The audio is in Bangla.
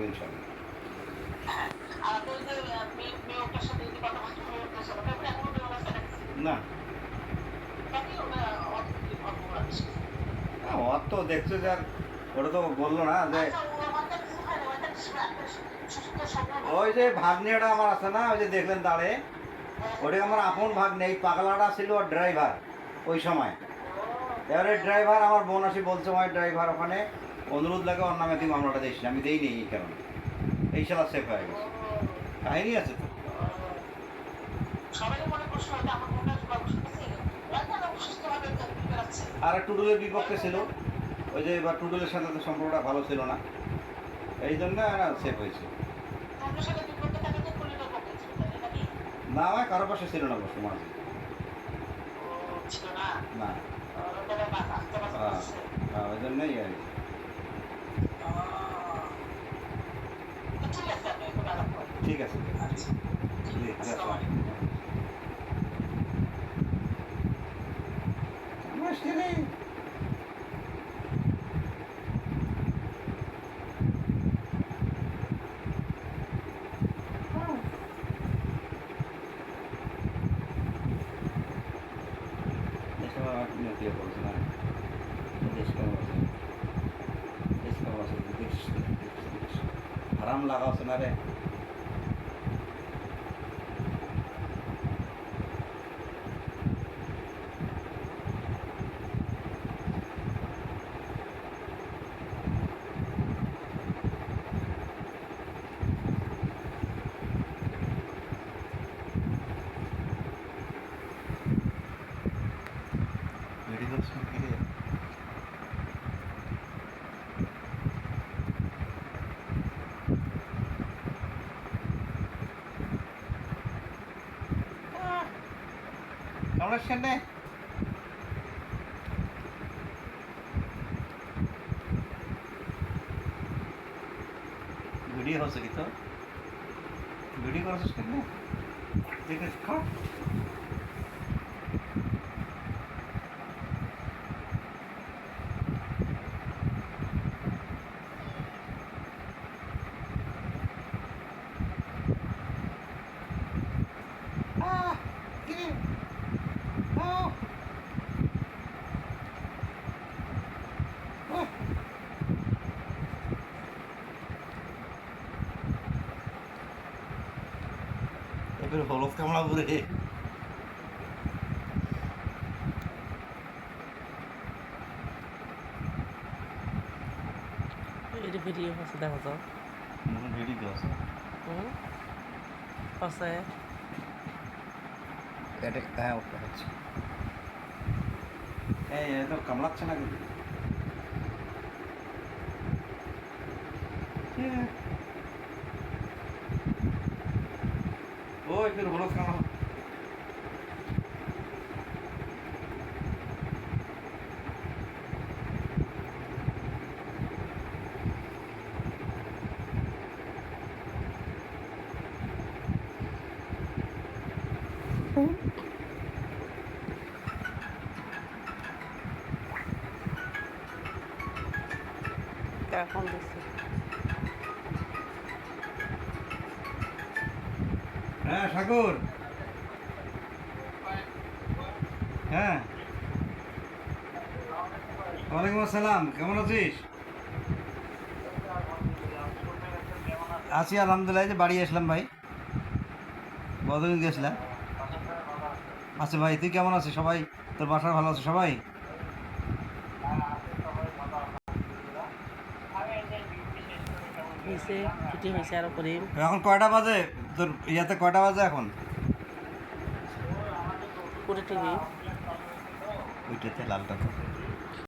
ইনশাআল্লাহ। না ওর তো দেখছে যে আর ওটা তো বললো না যে ওই যে ভাগ্নিটা আমার আছে না, ওই যে দেখলেন দাঁড়ে, ওটা আমার আপন ভাগ্নে। এই পাগলাটা ছিল ওর ড্রাইভার ওই সময়। এবারে ড্রাইভার আমার বোন আসি বলছে আমার ড্রাইভার ওখানে অনুরোধ লাগে ওর নামে তুই মামলাটা দিস না। আমি দিই নি এই কারণে, এই শালা সেফ হয়ে গেছে। কাহিনী আছে তো। আর টুডুলের বিপক্ষে ছিল, ওই যে এবার টুডুলের সাথে তো সম্পর্কটা ভালো ছিল না, এই জন্য সেফ হয়েছে। না আমার কারো পাশে ছিল না বসে মাঝে না, ওই জন্যই আর কি। ঠিক আছে হারাম লাগাওছে না রে। আমরা সেনে ভিডিও হচ্ছে কি তো ভিডিও করছিস কেন ঠিক আছে খা। এবার হলফ কামড়া ঘুরে এটা ভিডিও আছে, দেখো তো ভিডিও আছে আছে এটা। হ্যাঁ ওটা হচ্ছে এই তো কামড়াচ্ছে না কিন্তু। ওই ফির হলফ কামড়া এখন দিচ্ছি। হ্যাঁ সাগর, হ্যাঁ ওয়ালাইকুম আসসালাম, কেমন আছিস? আছি আলহামদুলিল্লাহ, যে বাড়ি আসলাম ভাই, কতদিন গেছিলাম। আচ্ছা ভাই তুই কেমন আছিস? সবাই তোর বাসায় ভালো আছে সবাই? হয়েছে ছুটি হয়েছে আরো করিম। এখন কয়টা বাজে তোর ইয়াতে, কয়টা বাজে এখন? পুরো টিভি ওইটাতে লালটা তো